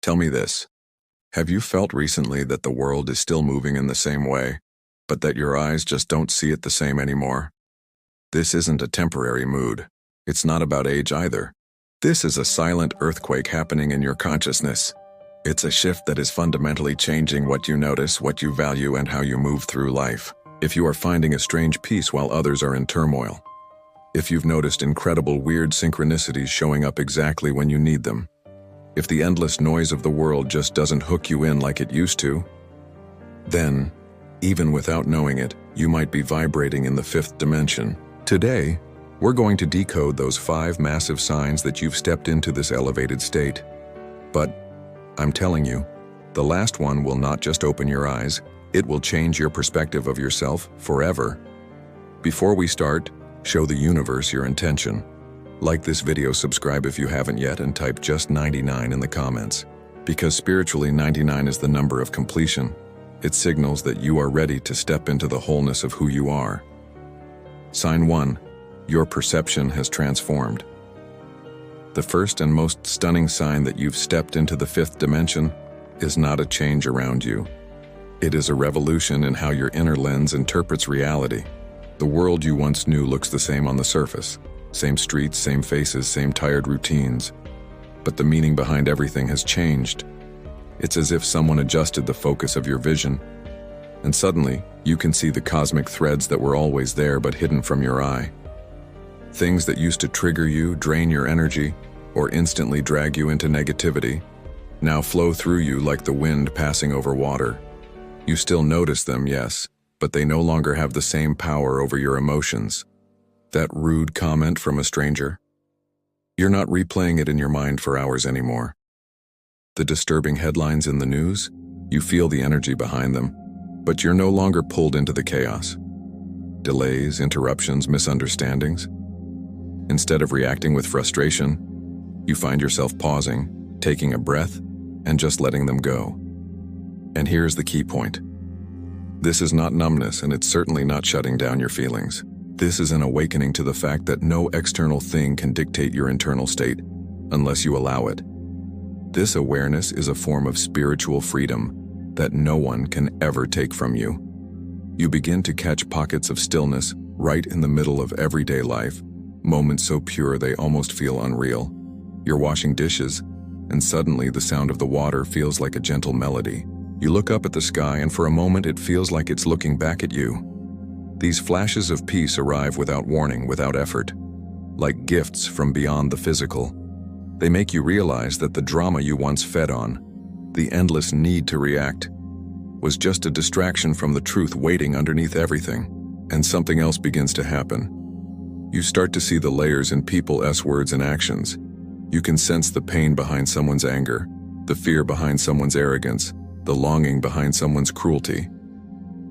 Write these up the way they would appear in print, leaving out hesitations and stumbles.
Tell me this. Have you felt recently that the world is still moving in the same way, but that your eyes just don't see it the same anymore? This isn't a temporary mood. It's not about age either. This is a silent earthquake happening in your consciousness. It's a shift that is fundamentally changing what you notice, what you value, and how you move through life. If you are finding a strange peace while others are in turmoil. If you've noticed incredible weird synchronicities showing up exactly when you need them. If the endless noise of the world just doesn't hook you in like it used to, then, even without knowing it, you might be vibrating in the fifth dimension. Today, we're going to decode those 5 massive signs that you've stepped into this elevated state. But, I'm telling you, the last one will not just open your eyes, it will change your perspective of yourself forever. Before we start, show the universe your intention. Like this video, subscribe if you haven't yet, and type just 99 in the comments. Because spiritually, 99 is the number of completion. It signals that you are ready to step into the wholeness of who you are. Sign 1. Your perception has transformed. The first and most stunning sign that you've stepped into the fifth dimension is not a change around you. It is a revolution in how your inner lens interprets reality. The world you once knew looks the same on the surface. Same streets, same faces, same tired routines. But the meaning behind everything has changed. It's as if someone adjusted the focus of your vision, and suddenly you can see the cosmic threads that were always there but hidden from your eye. Things that used to trigger you, drain your energy, or instantly drag you into negativity, now flow through you like the wind passing over water. You still notice them, yes, but they no longer have the same power over your emotions. That rude comment from a stranger? You're not replaying it in your mind for hours anymore. The disturbing headlines in the news? You feel the energy behind them, but you're no longer pulled into the chaos. Delays, interruptions, misunderstandings. Instead of reacting with frustration, you find yourself pausing, taking a breath, and just letting them go. And here's the key point. This is not numbness, and it's certainly not shutting down your feelings. This is an awakening to the fact that no external thing can dictate your internal state, unless you allow it. This awareness is a form of spiritual freedom that no one can ever take from you. You begin to catch pockets of stillness right in the middle of everyday life, moments so pure they almost feel unreal. You're washing dishes, and suddenly the sound of the water feels like a gentle melody. You look up at the sky, and for a moment it feels like it's looking back at you. These flashes of peace arrive without warning, without effort, like gifts from beyond the physical. They make you realize that the drama you once fed on, the endless need to react, was just a distraction from the truth waiting underneath everything. And something else begins to happen. You start to see the layers in people's words and actions. You can sense the pain behind someone's anger, the fear behind someone's arrogance, the longing behind someone's cruelty.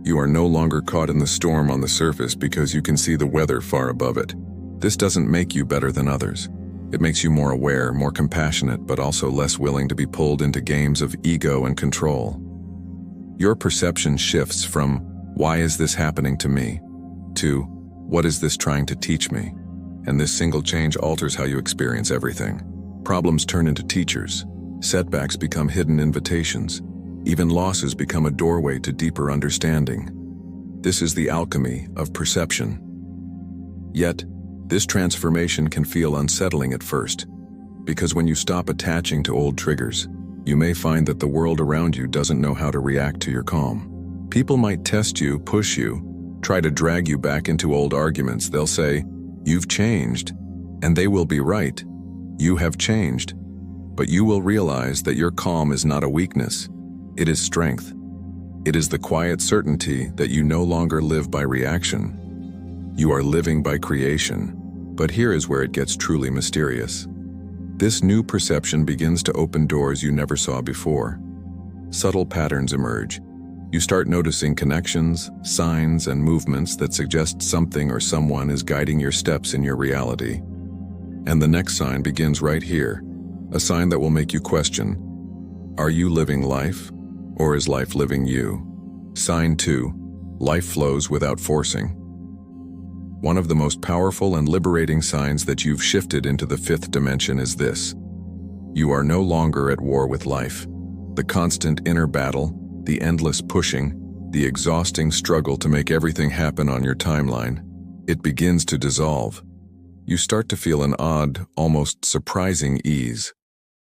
You are no longer caught in the storm on the surface because you can see the weather far above it. This doesn't make you better than others. It makes you more aware, more compassionate, but also less willing to be pulled into games of ego and control. Your perception shifts from, "Why is this happening to me?" to, "What is this trying to teach me?" And this single change alters how you experience everything. Problems turn into teachers. Setbacks become hidden invitations. Even losses become a doorway to deeper understanding. This is the alchemy of perception. Yet, this transformation can feel unsettling at first, because when you stop attaching to old triggers, you may find that the world around you doesn't know how to react to your calm. People might test you, push you, try to drag you back into old arguments. They'll say, "You've changed," and they will be right. You have changed, but you will realize that your calm is not a weakness. It is strength. It is the quiet certainty that you no longer live by reaction. You are living by creation. But here is where it gets truly mysterious. This new perception begins to open doors you never saw before. Subtle patterns emerge. You start noticing connections, signs, and movements that suggest something or someone is guiding your steps in your reality. And the next sign begins right here, a sign that will make you question, are you living life, or is life living you? Sign 2, life flows without forcing. One of the most powerful and liberating signs that you've shifted into the fifth dimension is this. You are no longer at war with life. The constant inner battle, the endless pushing, the exhausting struggle to make everything happen on your timeline, it begins to dissolve. You start to feel an odd, almost surprising ease,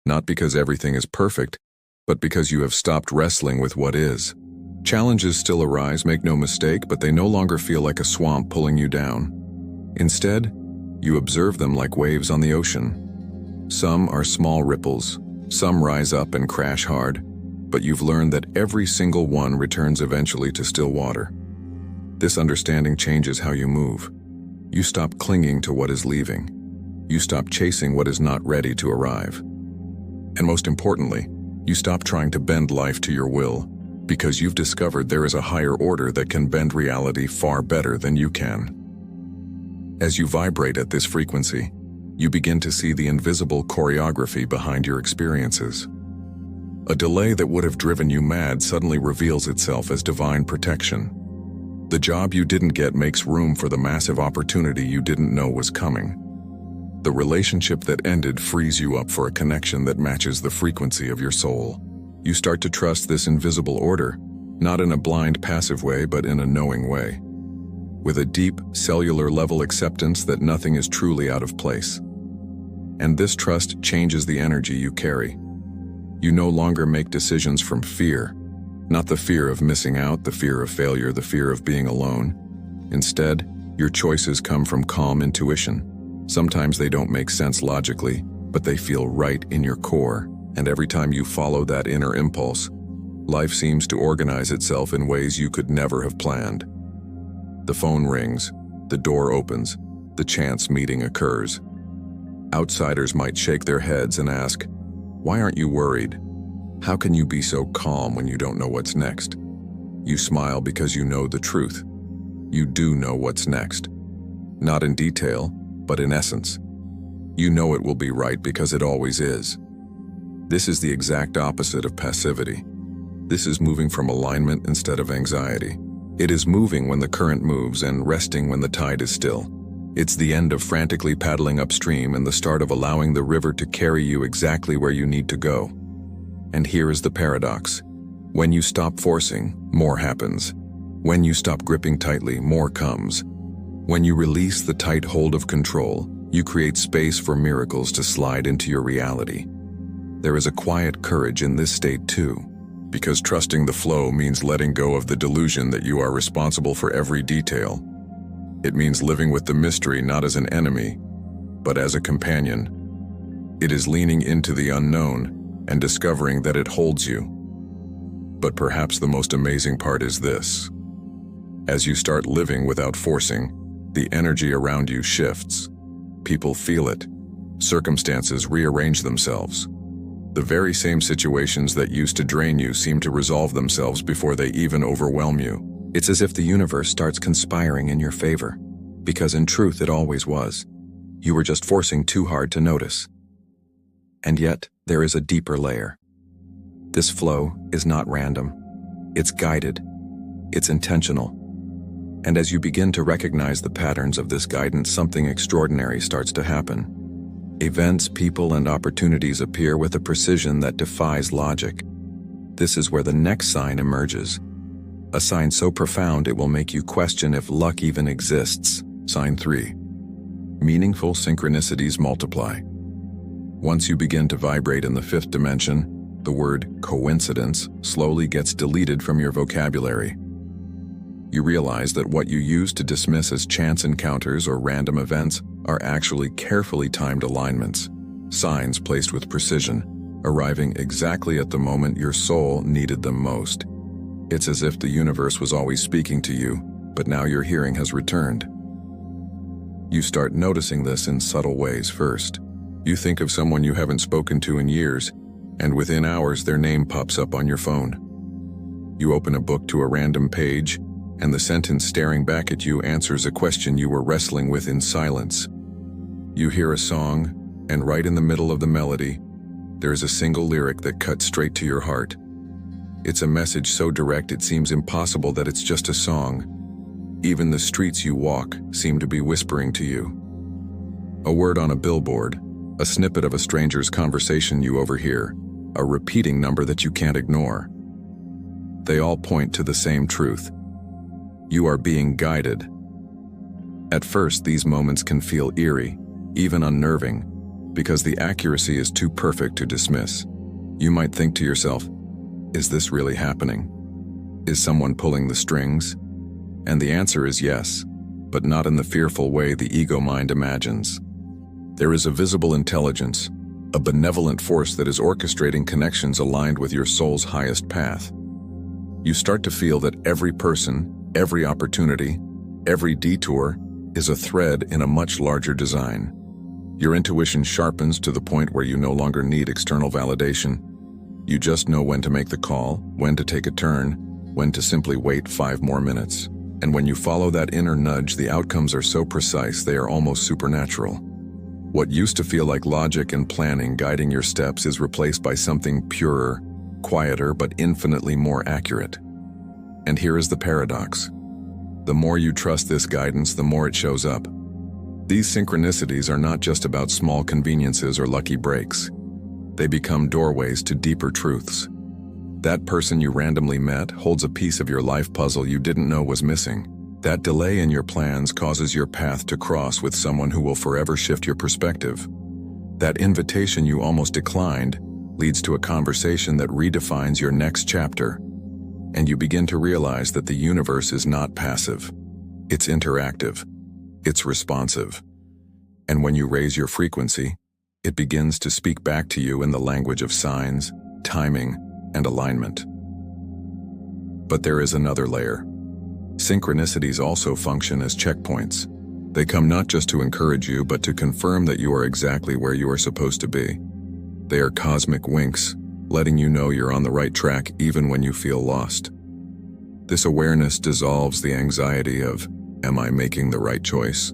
not because everything is perfect, but because you have stopped wrestling with what is. Challenges still arise, make no mistake, but they no longer feel like a swamp pulling you down. Instead, you observe them like waves on the ocean. Some are small ripples, some rise up and crash hard, but you've learned that every single one returns eventually to still water. This understanding changes how you move. You stop clinging to what is leaving. You stop chasing what is not ready to arrive. And most importantly, you stop trying to bend life to your will, because you've discovered there is a higher order that can bend reality far better than you can. As you vibrate at this frequency, you begin to see the invisible choreography behind your experiences. A delay that would have driven you mad suddenly reveals itself as divine protection. The job you didn't get makes room for the massive opportunity you didn't know was coming. The relationship that ended frees you up for a connection that matches the frequency of your soul. You start to trust this invisible order, not in a blind, passive way, but in a knowing way, with a deep, cellular level acceptance that nothing is truly out of place. And this trust changes the energy you carry. You no longer make decisions from fear, not the fear of missing out, the fear of failure, the fear of being alone. Instead, your choices come from calm intuition. Sometimes they don't make sense logically, but they feel right in your core, and every time you follow that inner impulse, life seems to organize itself in ways you could never have planned. The phone rings, the door opens, the chance meeting occurs. Outsiders might shake their heads and ask, "Why aren't you worried? How can you be so calm when you don't know what's next?" You smile because you know the truth. You do know what's next. Not in detail, but in essence. You know it will be right because it always is. This is the exact opposite of passivity. This is moving from alignment instead of anxiety. It is moving when the current moves and resting when the tide is still. It's the end of frantically paddling upstream and the start of allowing the river to carry you exactly where you need to go. And here is the paradox. When you stop forcing, more happens. When you stop gripping tightly, more comes. When you release the tight hold of control, you create space for miracles to slide into your reality. There is a quiet courage in this state too, because trusting the flow means letting go of the delusion that you are responsible for every detail. It means living with the mystery not as an enemy, but as a companion. It is leaning into the unknown and discovering that it holds you. But perhaps the most amazing part is this. As you start living without forcing, the energy around you shifts. People feel it. Circumstances rearrange themselves. The very same situations that used to drain you seem to resolve themselves before they even overwhelm you. It's as if the universe starts conspiring in your favor, because in truth it always was. You were just forcing too hard to notice. And yet, there is a deeper layer. This flow is not random. It's guided. It's intentional. And as you begin to recognize the patterns of this guidance, something extraordinary starts to happen. Events, people, and opportunities appear with a precision that defies logic. This is where the next sign emerges. A sign so profound it will make you question if luck even exists. Sign 3. Meaningful synchronicities multiply. Once you begin to vibrate in the 5th dimension, the word coincidence slowly gets deleted from your vocabulary. You realize that what you used to dismiss as chance encounters or random events are actually carefully timed alignments, signs placed with precision, arriving exactly at the moment your soul needed them most. It's as if the universe was always speaking to you, but now your hearing has returned. You start noticing this in subtle ways first. You think of someone you haven't spoken to in years, and within hours their name pops up on your phone. You open a book to a random page, and the sentence staring back at you answers a question you were wrestling with in silence. You hear a song, and right in the middle of the melody, there is a single lyric that cuts straight to your heart. It's a message so direct it seems impossible that it's just a song. Even the streets you walk seem to be whispering to you. A word on a billboard, a snippet of a stranger's conversation you overhear, a repeating number that you can't ignore. They all point to the same truth. You are being guided. At first, these moments can feel eerie, even unnerving, because the accuracy is too perfect to dismiss. You might think to yourself, is this really happening? Is someone pulling the strings? And the answer is yes, but not in the fearful way the ego mind imagines. There is a visible intelligence, a benevolent force that is orchestrating connections aligned with your soul's highest path. You start to feel that every person, every opportunity, every detour is a thread in a much larger design. Your intuition sharpens to the point where you no longer need external validation. You just know when to make the call, when to take a turn, when to simply wait 5 more minutes. And when you follow that inner nudge, the outcomes are so precise they are almost supernatural. What used to feel like logic and planning guiding your steps is replaced by something purer, quieter, but infinitely more accurate. And here is the paradox. The more you trust this guidance, the more it shows up. These synchronicities are not just about small conveniences or lucky breaks. They become doorways to deeper truths. That person you randomly met holds a piece of your life puzzle you didn't know was missing. That delay in your plans causes your path to cross with someone who will forever shift your perspective. That invitation you almost declined leads to a conversation that redefines your next chapter. And you begin to realize that the universe is not passive. It's interactive. It's responsive. And when you raise your frequency, it begins to speak back to you in the language of signs, timing, and alignment. But there is another layer. Synchronicities also function as checkpoints. They come not just to encourage you, but to confirm that you are exactly where you are supposed to be. They are cosmic winks, letting you know you're on the right track even when you feel lost. This awareness dissolves the anxiety of, am I making the right choice?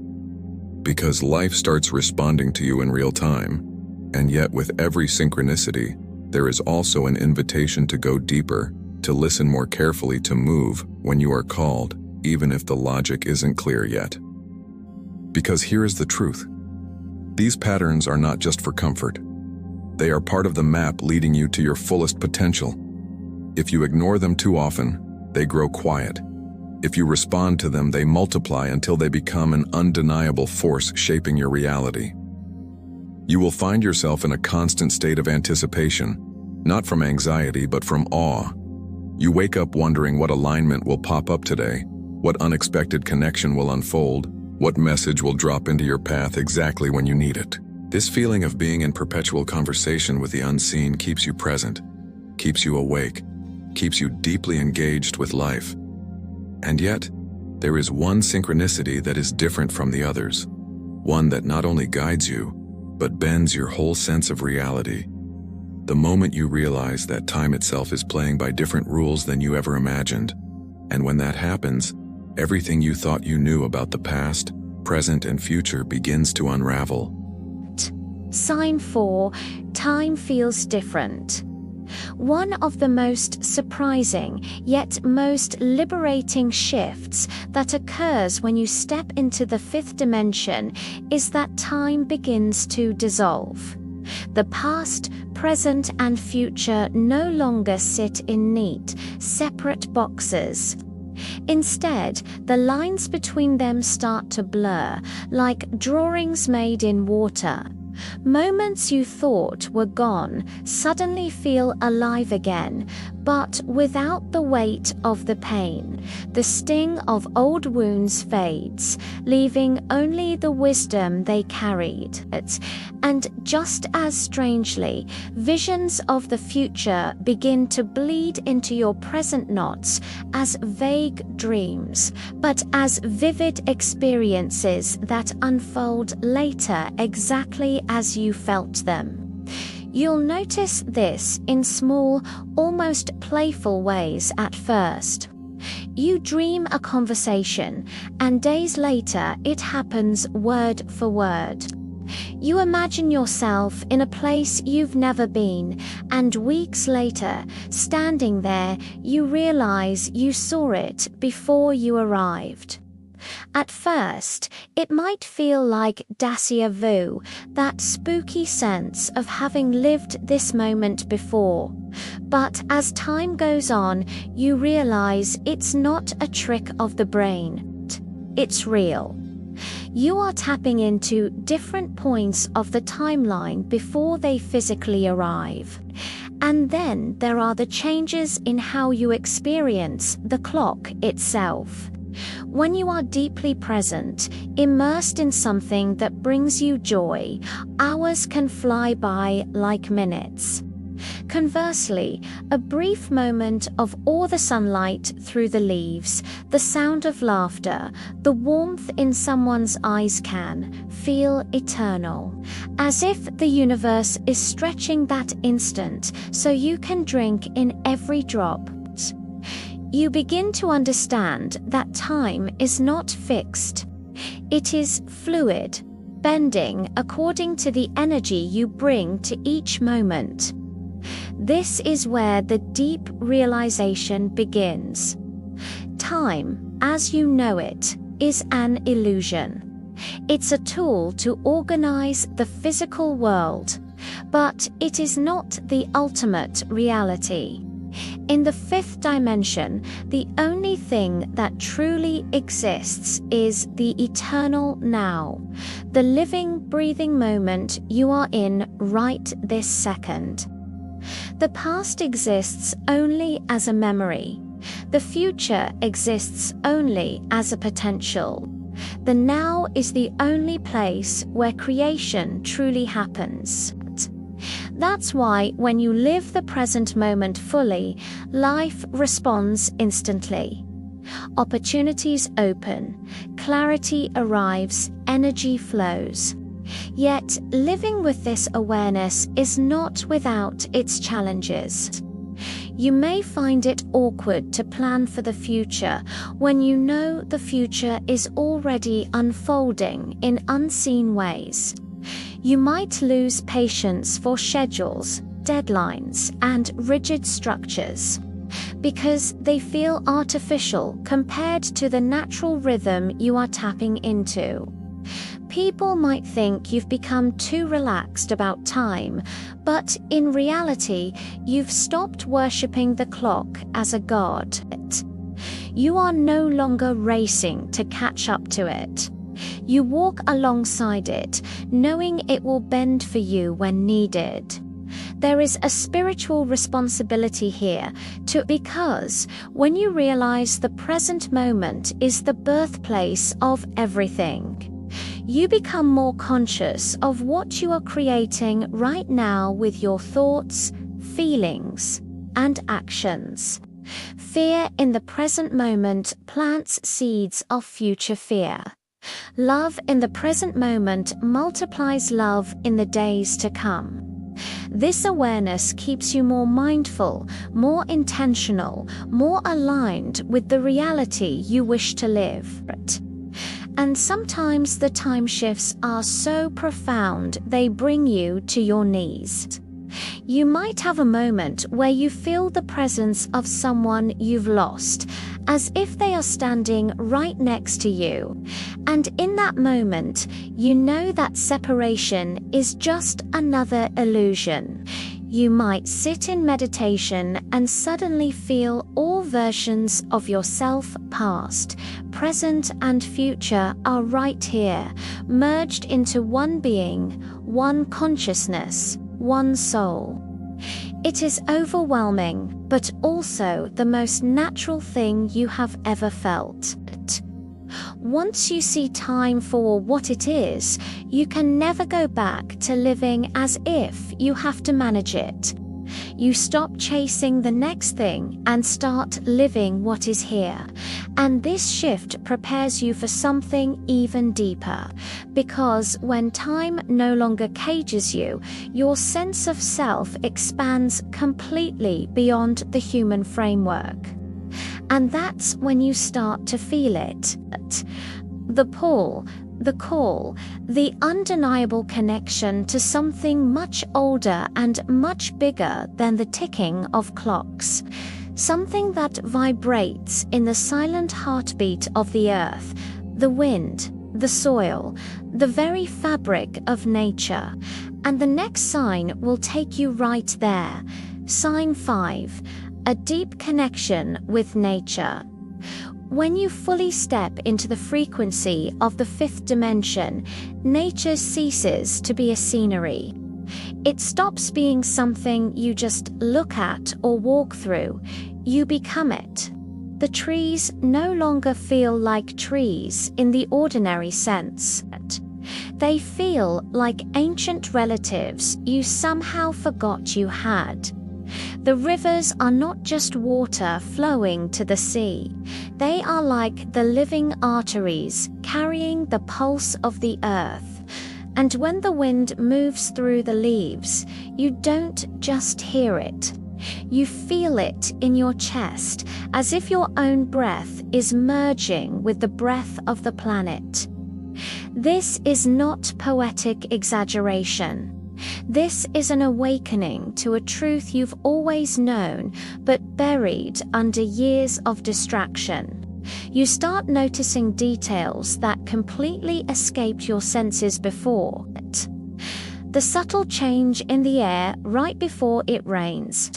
Because life starts responding to you in real time, and yet with every synchronicity, there is also an invitation to go deeper, to listen more carefully, to move when you are called, even if the logic isn't clear yet. Because here is the truth. These patterns are not just for comfort. They are part of the map leading you to your fullest potential. If you ignore them too often, they grow quiet. If you respond to them, they multiply until they become an undeniable force shaping your reality. You will find yourself in a constant state of anticipation, not from anxiety, but from awe. You wake up wondering what alignment will pop up today, what unexpected connection will unfold, what message will drop into your path exactly when you need it. This feeling of being in perpetual conversation with the unseen keeps you present, keeps you awake, keeps you deeply engaged with life. And yet, there is one synchronicity that is different from the others, one that not only guides you, but bends your whole sense of reality. The moment you realize that time itself is playing by different rules than you ever imagined. And when that happens, everything you thought you knew about the past, present, and future begins to unravel. Sign 4. Time feels different. One of the most surprising, yet most liberating shifts that occurs when you step into the 5th dimension is that time begins to dissolve. The past, present, and future no longer sit in neat, separate boxes. Instead, the lines between them start to blur, like drawings made in water. Moments you thought were gone suddenly feel alive again, but without the weight of the pain. The sting of old wounds fades, leaving only the wisdom they carried. And just as strangely, visions of the future begin to bleed into your present, not as vague dreams, but as vivid experiences that unfold later exactly as you felt them. You'll notice this in small, almost playful ways at first. You dream a conversation, and days later it happens word for word. You imagine yourself in a place you've never been, and weeks later, standing there, you realize you saw it before you arrived. At first, it might feel like déjà vu, that spooky sense of having lived this moment before. But as time goes on, you realize it's not a trick of the brain. It's real. You are tapping into different points of the timeline before they physically arrive. And then there are the changes in how you experience the clock itself. When you are deeply present, immersed in something that brings you joy, hours can fly by like minutes. Conversely, a brief moment of the sunlight through the leaves, the sound of laughter, the warmth in someone's eyes can feel eternal, as if the universe is stretching that instant so you can drink in every drop. You begin to understand that time is not fixed. It is fluid, bending according to the energy you bring to each moment. This is where the deep realization begins. Time, as you know it, is an illusion. It's a tool to organize the physical world, but it is not the ultimate reality. In the fifth dimension, the only thing that truly exists is the eternal now, the living, breathing moment you are in right this second. The past exists only as a memory. The future exists only as a potential. The now is the only place where creation truly happens. That's why when you live the present moment fully, life responds instantly. Opportunities open, clarity arrives, energy flows. Yet, living with this awareness is not without its challenges. You may find it awkward to plan for the future when you know the future is already unfolding in unseen ways. You might lose patience for schedules, deadlines, and rigid structures, because they feel artificial compared to the natural rhythm you are tapping into. People might think you've become too relaxed about time, but in reality, you've stopped worshipping the clock as a god. You are no longer racing to catch up to it. You walk alongside it, knowing it will bend for you when needed. There is a spiritual responsibility here too, because when you realize the present moment is the birthplace of everything, you become more conscious of what you are creating right now with your thoughts, feelings, and actions. Fear in the present moment plants seeds of future fear. Love in the present moment multiplies love in the days to come. This awareness keeps you more mindful, more intentional, more aligned with the reality you wish to live. And sometimes the time shifts are so profound they bring you to your knees. You might have a moment where you feel the presence of someone you've lost, as if they are standing right next to you. And in that moment, you know that separation is just another illusion. You might sit in meditation and suddenly feel all versions of yourself, past, present, and future, are right here, merged into one being, one consciousness, one soul. It is overwhelming, but also the most natural thing you have ever felt. Once you see time for what it is, you can never go back to living as if you have to manage it. You stop chasing the next thing and start living what is here. And this shift prepares you for something even deeper. Because when time no longer cages you, your sense of self expands completely beyond the human framework. And that's when you start to feel it. The pull, the call, the undeniable connection to something much older and much bigger than the ticking of clocks. Something that vibrates in the silent heartbeat of the earth, the wind, the soil, the very fabric of nature. And the next sign will take you right there. Sign 5, a deep connection with nature. When you fully step into the frequency of the 5th dimension, nature ceases to be a scenery. It stops being something you just look at or walk through. You become it. The trees no longer feel like trees in the ordinary sense. They feel like ancient relatives you somehow forgot you had. The rivers are not just water flowing to the sea. They are like the living arteries carrying the pulse of the earth. And when the wind moves through the leaves, you don't just hear it. You feel it in your chest, as if your own breath is merging with the breath of the planet. This is not poetic exaggeration. This is an awakening to a truth you've always known, but buried under years of distraction. You start noticing details that completely escaped your senses before. The subtle change in the air right before it rains.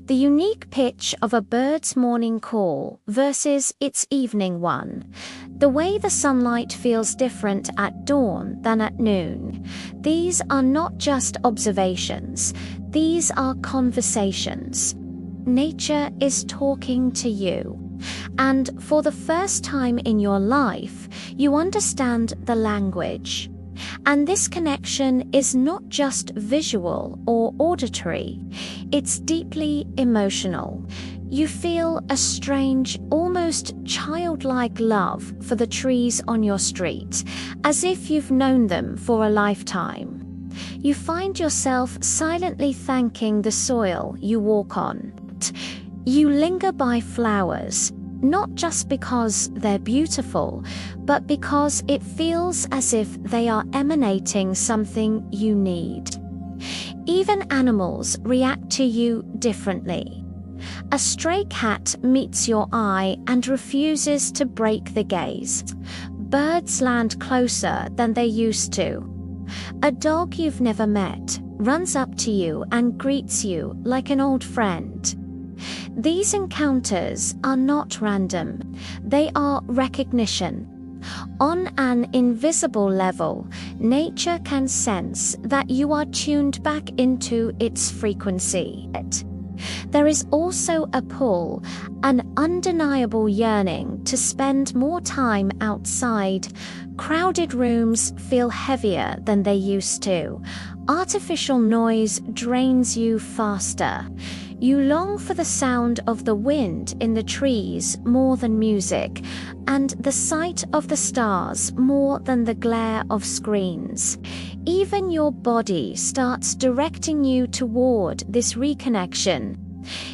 The unique pitch of a bird's morning call versus its evening one. The way the sunlight feels different at dawn than at noon. These are not just observations. These are conversations. Nature is talking to you. And for the first time in your life, you understand the language. And this connection is not just visual or auditory, it's deeply emotional. You feel a strange, almost childlike love for the trees on your street, as if you've known them for a lifetime. You find yourself silently thanking the soil you walk on. You linger by flowers, not just because they're beautiful, but because it feels as if they are emanating something you need. Even animals react to you differently. A stray cat meets your eye and refuses to break the gaze. Birds land closer than they used to. A dog you've never met runs up to you and greets you like an old friend. These encounters are not random. They are recognition. On an invisible level, nature can sense that you are tuned back into its frequency. There is also a pull, an undeniable yearning to spend more time outside. Crowded rooms feel heavier than they used to. Artificial noise drains you faster. You long for the sound of the wind in the trees more than music, and the sight of the stars more than the glare of screens. Even your body starts directing you toward this reconnection.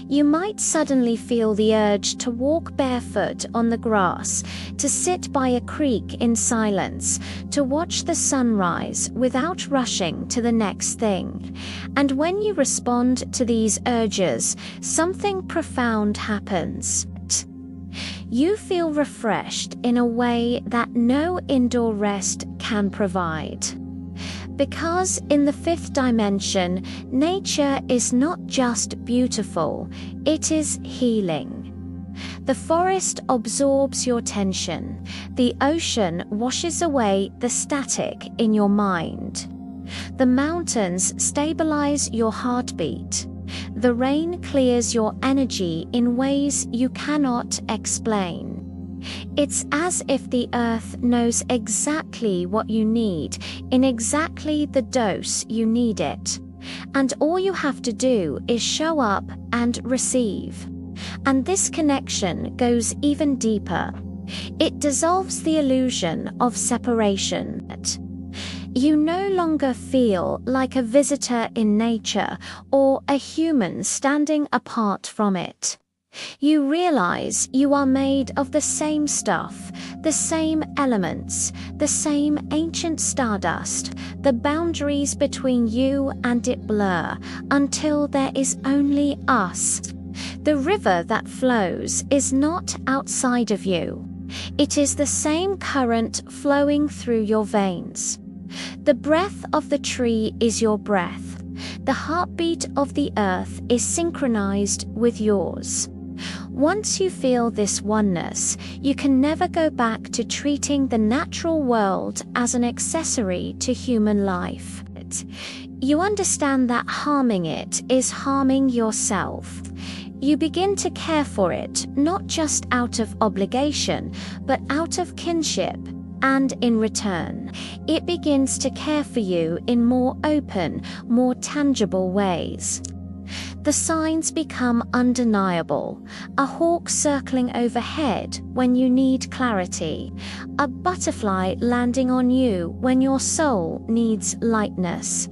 You might suddenly feel the urge to walk barefoot on the grass, to sit by a creek in silence, to watch the sunrise without rushing to the next thing. And when you respond to these urges, something profound happens. You feel refreshed in a way that no indoor rest can provide. Because in the 5th dimension, nature is not just beautiful, it is healing. The forest absorbs your tension. The ocean washes away the static in your mind. The mountains stabilize your heartbeat. The rain clears your energy in ways you cannot explain. It's as if the earth knows exactly what you need, in exactly the dose you need it. And all you have to do is show up and receive. And this connection goes even deeper. It dissolves the illusion of separation. You no longer feel like a visitor in nature or a human standing apart from it. You realize you are made of the same stuff, the same elements, the same ancient stardust. The boundaries between you and it blur until there is only us. The river that flows is not outside of you. It is the same current flowing through your veins. The breath of the tree is your breath. The heartbeat of the earth is synchronized with yours. Once you feel this oneness, you can never go back to treating the natural world as an accessory to human life. You understand that harming it is harming yourself. You begin to care for it, not just out of obligation, but out of kinship, and in return, it begins to care for you in more open, more tangible ways. The signs become undeniable. A hawk circling overhead when you need clarity. A butterfly landing on you when your soul needs lightness.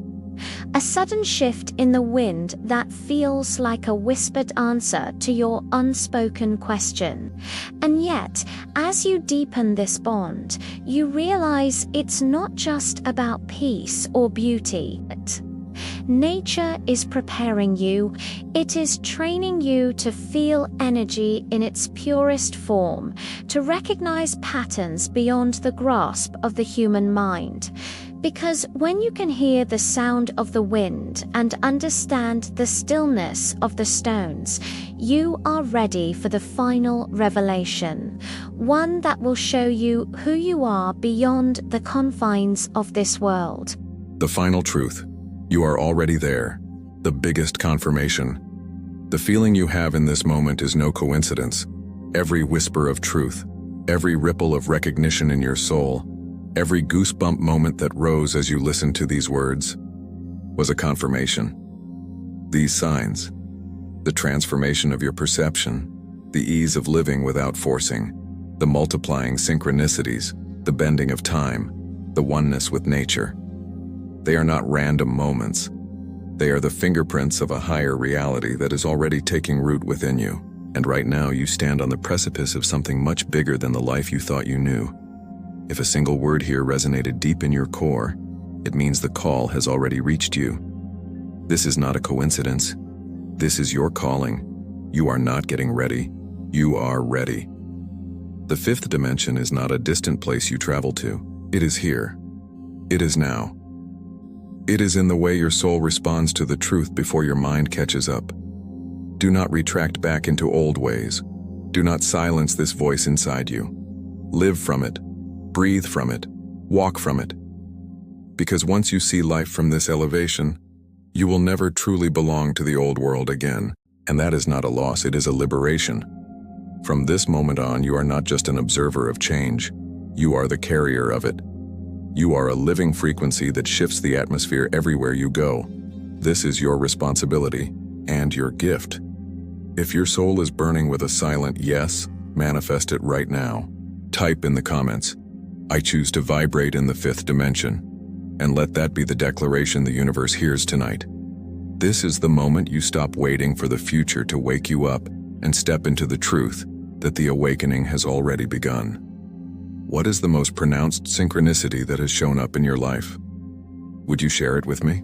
A sudden shift in the wind that feels like a whispered answer to your unspoken question. And yet, as you deepen this bond, you realize it's not just about peace or beauty. Nature is preparing you. It is training you to feel energy in its purest form, to recognize patterns beyond the grasp of the human mind. Because when you can hear the sound of the wind and understand the stillness of the stones, you are ready for the final revelation, one that will show you who you are beyond the confines of this world. The final truth. You are already there. The biggest confirmation. The feeling you have in this moment is no coincidence. Every whisper of truth, every ripple of recognition in your soul, every goosebump moment that rose as you listened to these words was a confirmation. These signs, the transformation of your perception, the ease of living without forcing, the multiplying synchronicities, the bending of time, the oneness with nature. They are not random moments. They are the fingerprints of a higher reality that is already taking root within you. And right now you stand on the precipice of something much bigger than the life you thought you knew. If a single word here resonated deep in your core, it means the call has already reached you. This is not a coincidence. This is your calling. You are not getting ready. You are ready. The fifth dimension is not a distant place you travel to. It is here. It is now. It is in the way your soul responds to the truth before your mind catches up. Do not retract back into old ways. Do not silence this voice inside you. Live from it. Breathe from it. Walk from it. Because once you see life from this elevation, you will never truly belong to the old world again. And that is not a loss, it is a liberation. From this moment on, you are not just an observer of change. You are the carrier of it. You are a living frequency that shifts the atmosphere everywhere you go. This is your responsibility and your gift. If your soul is burning with a silent yes, manifest it right now. Type in the comments, "I choose to vibrate in the fifth dimension," and let that be the declaration the universe hears tonight. This is the moment you stop waiting for the future to wake you up and step into the truth that the awakening has already begun. What is the most pronounced synchronicity that has shown up in your life? Would you share it with me?